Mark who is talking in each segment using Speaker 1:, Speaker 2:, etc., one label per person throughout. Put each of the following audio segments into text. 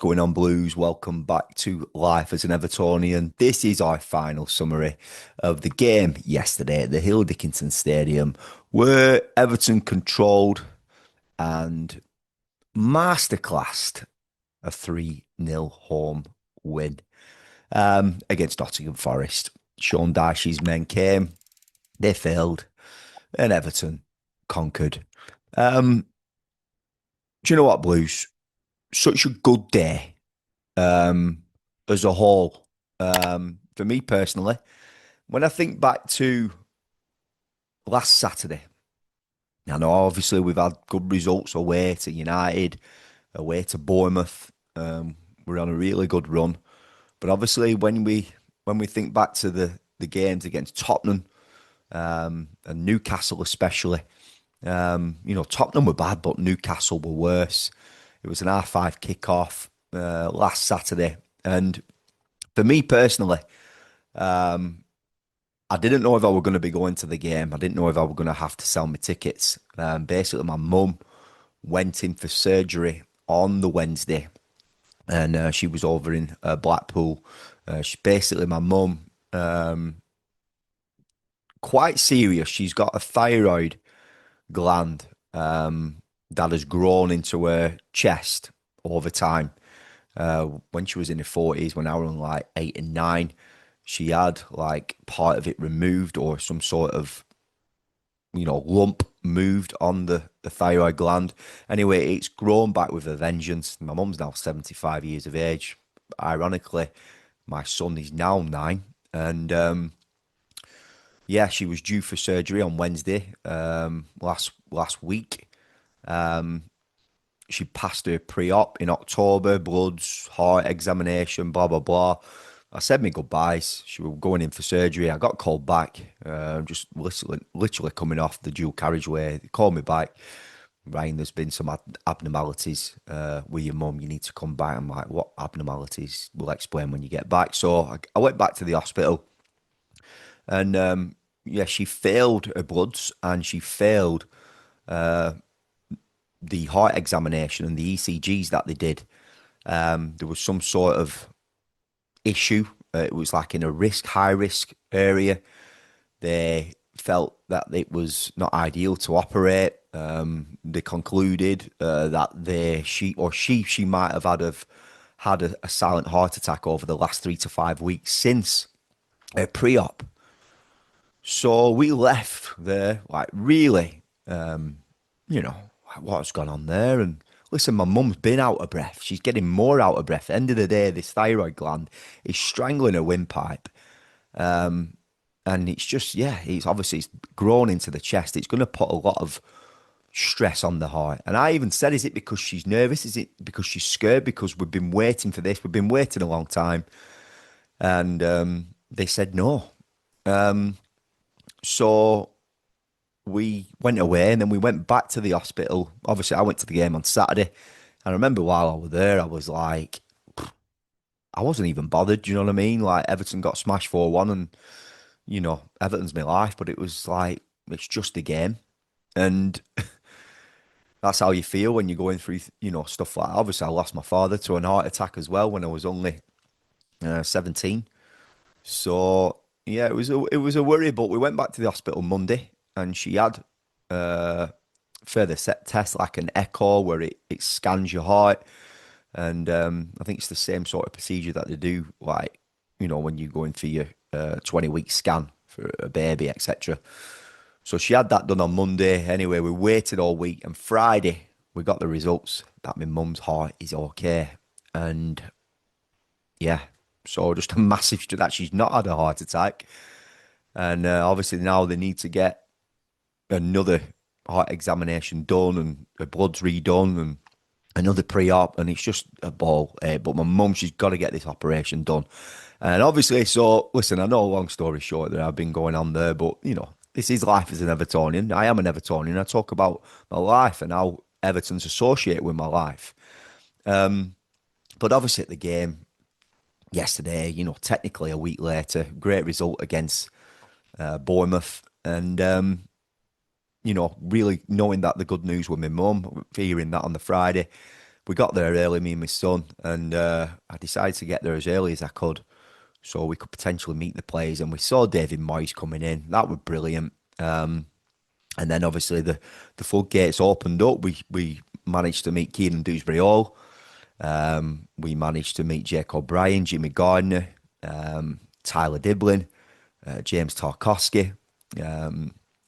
Speaker 1: Going on, Blues? Welcome back to Life as an Evertonian. This is our final summary of the game yesterday at the Hill Dickinson Stadium, where Everton controlled and masterclassed a 3-0 home win against Nottingham Forest. Sean Dyche's men came, they failed, and Everton conquered. Do you know what, Blues? Such a good day um, as a whole. For me personally, when I think back to last Saturday, I know obviously we've had good results away to United, away to Bournemouth. We're on a really good run, but obviously when we think back to the games against Tottenham and Newcastle especially, Tottenham were bad, but Newcastle were worse. It was an R5 kickoff last Saturday, and for me personally, I didn't know if I were going to be going to the game. I didn't know if I were going to have to sell my tickets. Basically, my mum went in for surgery on the Wednesday, and she was over in Blackpool. Basically, my mum, quite serious. She's got a thyroid gland that has grown into her chest over time. When she was in her 40s, when I was like 8 and 9, she had like part of it removed or some sort of, lump moved on the thyroid gland. Anyway, it's grown back with a vengeance. My mum's now 75 years of age. Ironically, my son is now 9. And yeah, she was due for surgery on Wednesday last week. She passed her pre-op in October, bloods, heart examination, blah, blah, blah. I said my goodbyes. She was going in for surgery. I got called back, just literally coming off the dual carriageway. They called me back. Ryan, there's been some abnormalities with your mum. You need to come back. I'm like, what abnormalities? We'll explain when you get back. So I went back to the hospital. And yeah, she failed her bloods and she failed the heart examination and the ECGs that they did. There was some sort of issue. It was like in a high risk area. They felt that it was not ideal to operate. They concluded that she might have had a silent heart attack over the last 3 to 5 weeks since her pre-op. So we left there like really, like what's gone on there? And listen, my mum's been out of breath. She's getting more out of breath. At the end of the day, this thyroid gland is strangling her windpipe. And it's just, yeah, it's grown into the chest. It's going to put a lot of stress on the heart. And I even said, is it because she's nervous? Is it because she's scared? Because we've been waiting for this. We've been waiting a long time. And they said no. So we went away and then we went back to the hospital. Obviously, I went to the game on Saturday. I remember while I was there, I was like, I wasn't even bothered. Do you know what I mean? Like Everton got smashed 4-1 and, Everton's my life. But it was like, it's just a game. And that's how you feel when you're going through, stuff like that. Obviously, I lost my father to an heart attack as well when I was only 17. So yeah, it was a worry, but we went back to the hospital Monday, and she had further set tests like an echo where it scans your heart, and I think it's the same sort of procedure that they do, like when you go in for your 20-week scan for a baby, etc. So she had that done on Monday. Anyway, we waited all week, and Friday we got the results that my mum's heart is okay, and yeah. So just a message to that she's not had a heart attack. And obviously now they need to get another heart examination done and her blood's redone and another pre-op. And it's just a ball. But my mum, she's got to get this operation done. And obviously, so listen, I know long story short that I've been going on there, but this is life as an Evertonian. I am an Evertonian. I talk about my life and how Everton's associated with my life. But obviously at the game yesterday, technically a week later, great result against Bournemouth. And, really knowing that the good news with my mum, hearing that on the Friday, we got there early, me and my son, and I decided to get there as early as I could so we could potentially meet the players. And we saw David Moyes coming in. That was brilliant. And then obviously the floodgates opened up. We managed to meet Kieran Dewsbury Hall. We managed to meet Jake O'Brien, Jimmy Gardner, Tyler Diblin, James Tarkowski,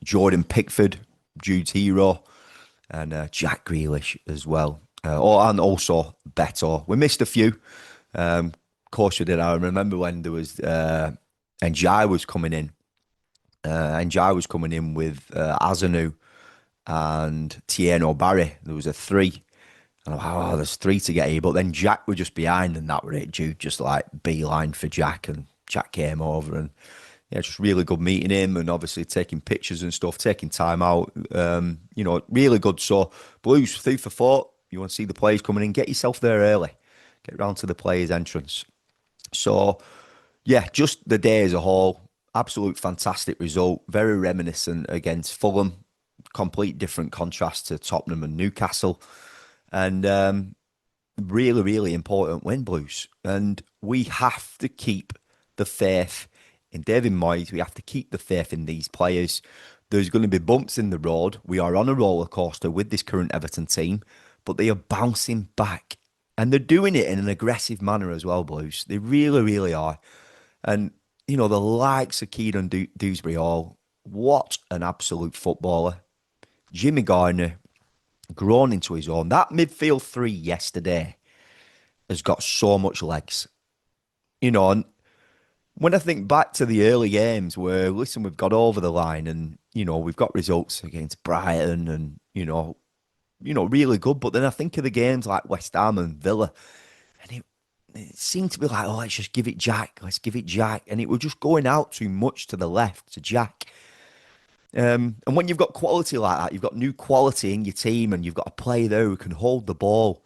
Speaker 1: Jordan Pickford, Jude's hero, and Jack Grealish as well. And also Beto. We missed a few. Of course we did. I remember when there was Njai was coming in. Njai was coming in with Azanu and Tieno Barry. There was a three. And I'm like, oh, there's three to get here. But then Jack were just behind, and that were it. Jude just like beeline for Jack, and Jack came over, and yeah, just really good meeting him, and obviously taking pictures and stuff, taking time out. Really good. So Blues, food for thought. You want to see the players coming in, get yourself there early. Get round to the players' entrance. So yeah, just the day as a whole, absolute fantastic result. Very reminiscent against Fulham. Complete different contrast to Tottenham and Newcastle. And really, really important win, Blues. And we have to keep the faith in David Moyes. We have to keep the faith in these players. There's going to be bumps in the road. We are on a roller coaster with this current Everton team, but they are bouncing back. And they're doing it in an aggressive manner as well, Blues. They really, really are. And, the likes of Kieran Dewsbury Hall, what an absolute footballer. Jimmy Garner, grown into his own. That midfield three yesterday has got so much legs. And when I think back to the early games where, listen, we've got over the line and, we've got results against Brighton and, really good. But then I think of the games like West Ham and Villa, and it seemed to be like, oh, let's just give it Jack. Let's give it Jack. And it was just going out too much to the left to Jack. And when you've got quality like that, you've got new quality in your team and you've got a player there who can hold the ball.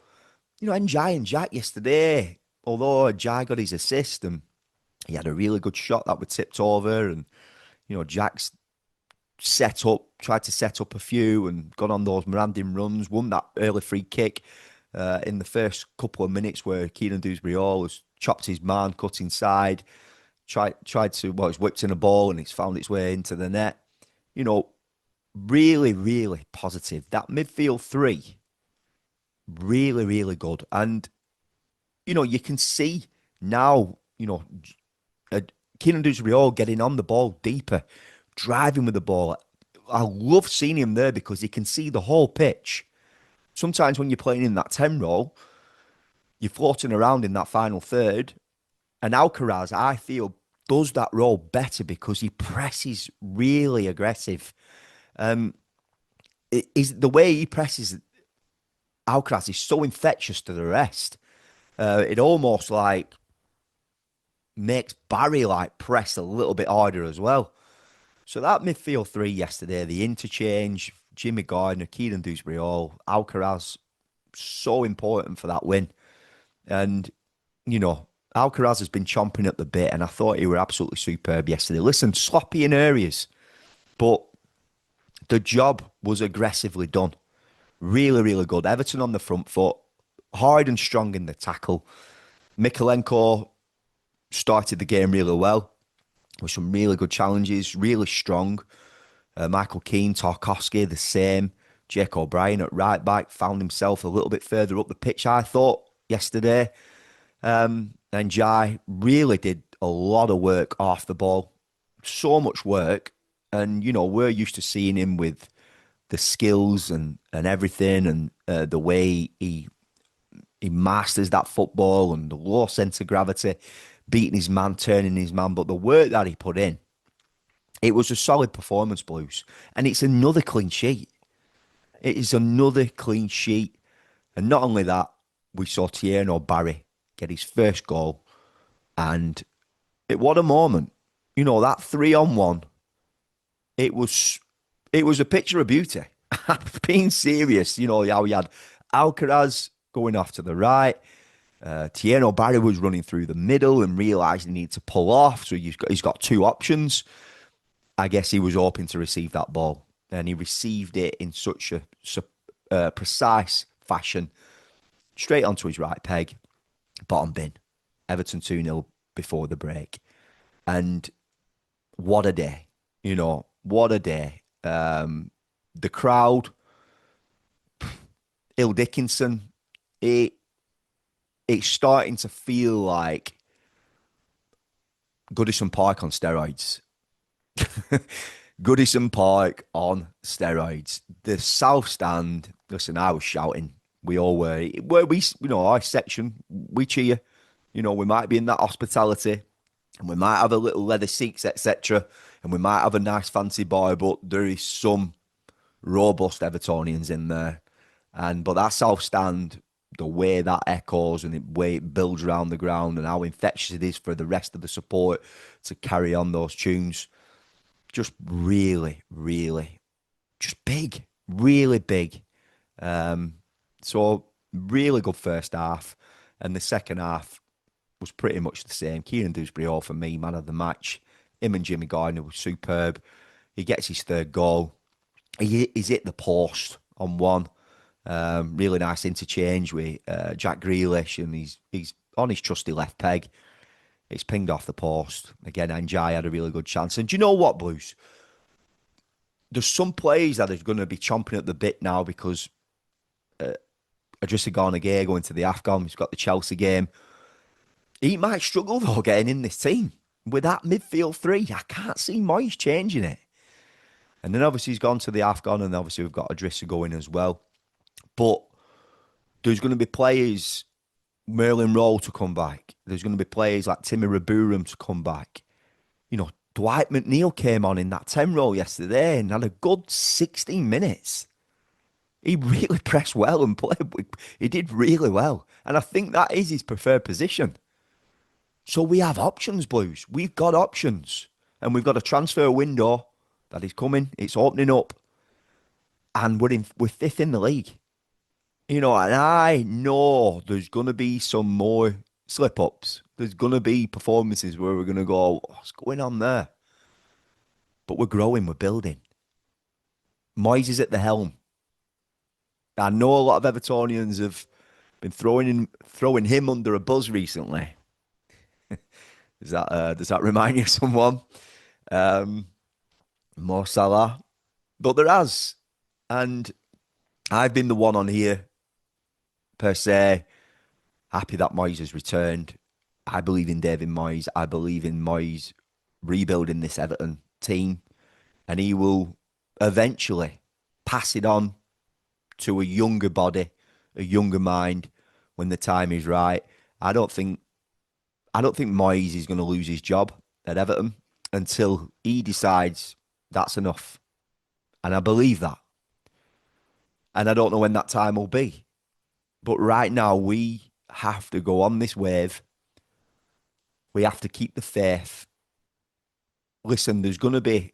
Speaker 1: Njai and Jack yesterday, although Jai got his assist and he had a really good shot that was tipped over, and Jack's tried to set up a few and gone on those Mirandin runs, won that early free kick in the first couple of minutes where Kieran Dewsbury Hall has chopped his man, cut inside, he's whipped in a ball and it's found its way into the net. Really, really positive. That midfield three, really, really good. And, you can see now, Keenan Dewsbury Hall getting on the ball deeper, driving with the ball. I love seeing him there because he can see the whole pitch. Sometimes when you're playing in that 10 role, you're floating around in that final third. And Alcaraz, I feel, does that role better because he presses really aggressive. It is the way he presses Alcaraz is so infectious to the rest. It almost like makes Barry like press a little bit harder as well. So that midfield three yesterday, the interchange, Jimmy Gardner, Kieran Dewsbury Hall, Alcaraz, so important for that win. And, Alcaraz has been chomping at the bit, and I thought he were absolutely superb yesterday. Listen, sloppy in areas, but the job was aggressively done. Really, really good. Everton on the front foot, hard and strong in the tackle. Mikalenko started the game really well with some really good challenges, really strong. Michael Keane, Tarkowski, the same. Jake O'Brien at right back found himself a little bit further up the pitch, I thought, yesterday. And Jai really did a lot of work off the ball. So much work. And, we're used to seeing him with the skills and everything, and the way he masters that football and the low centre gravity, beating his man, turning his man. But the work that he put in, it was a solid performance, Blues. And it's another clean sheet. It is another clean sheet. And not only that, we saw Tierney Barry get his first goal. And what a moment. That 3-on-1, it was a picture of beauty. Being serious, how he had Alcaraz going off to the right. Tierney Barry was running through the middle and realised he needed to pull off. So he's got two options. I guess he was hoping to receive that ball. And he received it in such a precise fashion. straight onto his right peg, bottom bin. Everton 2-0 before the break. And what a day. What a day. The crowd, Hill Dickinson, it, it's starting to feel like Goodison Park on steroids. Goodison Park on steroids. The South Stand, listen, I was shouting. We all were. Where we, our section, we cheer. We might be in that hospitality and we might have a little leather seats, etc. And we might have a nice fancy bar, but there is some robust Evertonians in there. But that South Stand, the way that echoes and the way it builds around the ground and how infectious it is for the rest of the support to carry on those tunes, just really, really, just big, really big. Um, so really good first half, and the second half was pretty much the same. Kieran Dewsbury, all for me, man of the match. Him and Jimmy Gardner were superb. He gets his third goal. He's hit the post on one. Really nice interchange with Jack Grealish, and he's on his trusty left peg. It's pinged off the post. Again, Njai had a really good chance. And do you know what, Blues? There's some players that are going to be chomping at the bit now because Idrissa Gana Gueye going to the AFCON. He's got the Chelsea game. He might struggle, though, getting in this team. With that midfield three, I can't see Moyes changing it. And then obviously he's gone to the AFCON, and obviously we've got Idrissa going as well. But there's going to be players, Merlin Rowe to come back. There's going to be players like Timmy Raburum to come back. Dwight McNeil came on in that 10 role yesterday and had a good 16 minutes. He really pressed well and played. He did really well. And I think that is his preferred position. So we have options, Blues. We've got options. And we've got a transfer window that is coming. It's opening up. And we're fifth in the league. And I know there's going to be some more slip ups. There's going to be performances where we're going to go, what's going on there? But we're growing, we're building. Moyes is at the helm. I know a lot of Evertonians have been throwing him under a bus recently. Does that remind you of someone? Um, Mo Salah. But there has. And I've been the one on here, per se, happy that Moyes has returned. I believe in David Moyes. I believe in Moyes rebuilding this Everton team. And he will eventually pass it on to a younger body, a younger mind when the time is right. I don't think Moyes is going to lose his job at Everton until he decides that's enough. And I believe that. And I don't know when that time will be. But right now, we have to go on this wave. We have to keep the faith. Listen, there's going to be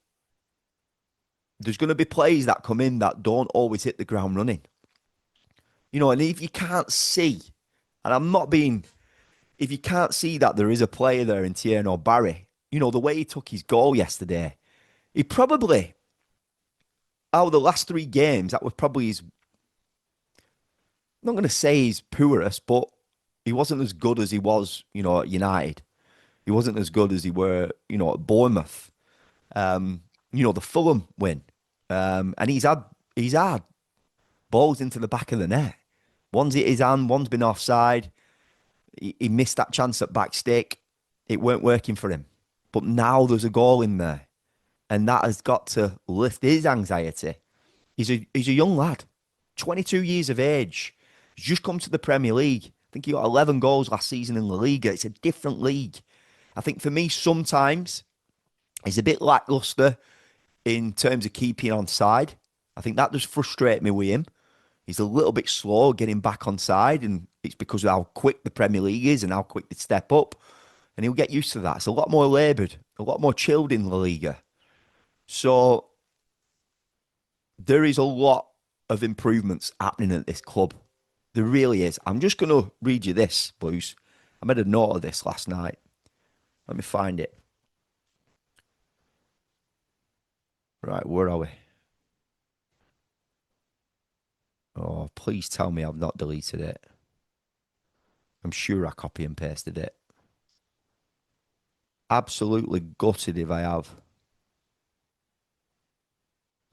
Speaker 1: players that come in that don't always hit the ground running. And if you can't see, and I'm not being, if you can't see that there is a player there in Tierno Barry, the way he took his goal yesterday, he probably, out of the last three games, that was probably his, I'm not going to say his poorest, but he wasn't as good as he was, at United. He wasn't as good as he were, at Bournemouth. The Fulham win. And he's had balls into the back of the net. One's hit his hand, one's been offside. He missed that chance at back stick. It weren't working for him. But now there's a goal in there. And that has got to lift his anxiety. He's a young lad, 22 years of age. He's just come to the Premier League. I think he got 11 goals last season in La Liga. It's a different league. I think for me, sometimes he's a bit lackluster in terms of keeping on side. I think that does frustrate me with him. He's a little bit slow getting back on side, and it's because of how quick the Premier League is and how quick they step up. And he'll get used to that. It's a lot more laboured, a lot more chilled in La Liga. So there is a lot of improvements happening at this club. There really is. I'm just going to read you this, Blues. I made a note of this last night. Let me find it. Right, where are we? Oh, please tell me I've not deleted it. I'm sure I copy and pasted it. Absolutely gutted if I have.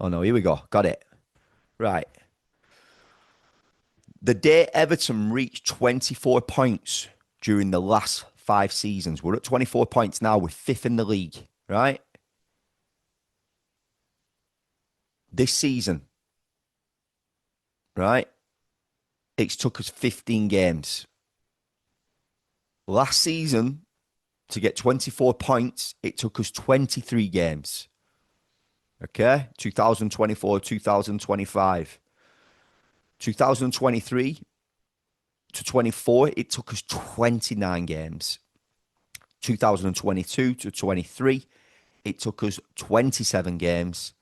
Speaker 1: Oh no, here we go. Got it. Right. The day Everton reached 24 points during the last 5 seasons. We're at 24 points now. We're fifth in the league, right? This season, right? It's took us 15 games. Last season, to get 24 points, it took us 23 games. Okay? 2024, 2025. 2023 to 24, it took us 29 games. 2022 to 23, it took us 27 games.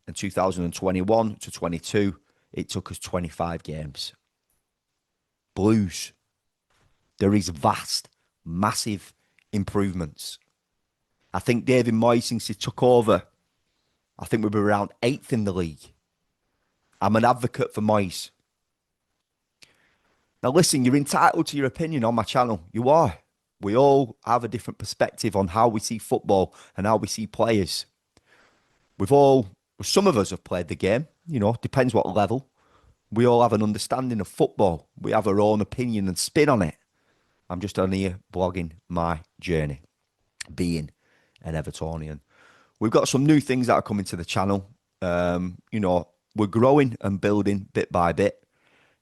Speaker 1: And 2021 to 22, it took us 25 games. Blues, there is vast, massive improvements. I think David Moyes, since he took over, I think we were around eighth in the league. I'm an advocate for Moyes. Now, listen, you're entitled to your opinion on my channel. You are. We all have a different perspective on how we see football and how we see players. Some of us have played the game, depends what level. We all have an understanding of football. We have our own opinion and spin on it. I'm just on here blogging my journey, being an Evertonian. We've got some new things that are coming to the channel. We're growing and building bit by bit.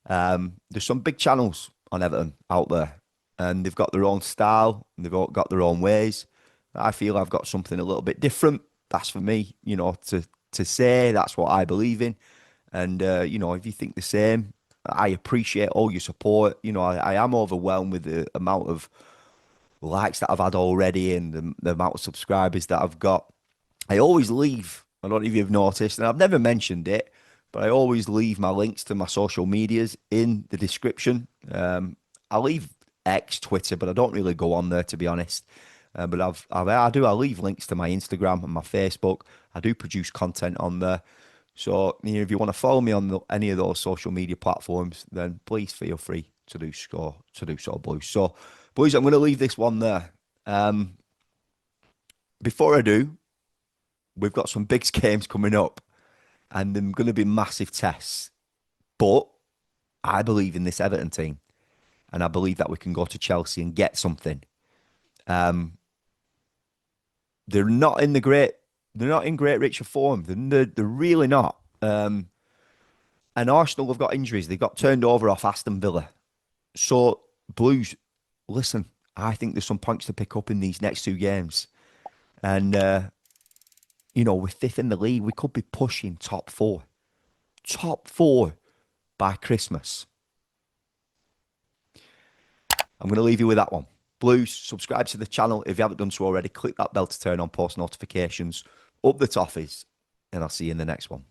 Speaker 1: There's some big channels on Everton out there, and they've got their own style and they've all got their own ways. I feel I've got something a little bit different. That's for me, to say. That's what I believe in. And if you think the same, I appreciate all your support. I am overwhelmed with the amount of likes that I've had already and the amount of subscribers that I've got. I always leave, I don't know if you've noticed, and I've never mentioned it, but I always leave my links to my social medias in the description. I leave X, Twitter, but I don't really go on there, to be honest. But I leave links to my Instagram and my Facebook. I do produce content on there. So, if you want to follow me on any of those social media platforms, then please feel free to do so, Blues. So, Blues, I'm going to leave this one there. Before I do, we've got some big games coming up, and they're going to be massive tests. But I believe in this Everton team, and I believe that we can go to Chelsea and get something. They're not in great Richard form. They're really not. And Arsenal have got injuries. They got turned over off Aston Villa. So, Blues, listen, I think there's some points to pick up in these next 2 games. And, we're fifth in the league. We could be pushing top 4. Top 4 by Christmas. I'm going to leave you with that one. Blues, subscribe to the channel if you haven't done so already. Click that bell to turn on post notifications. Up the toffees, and I'll see you in the next one.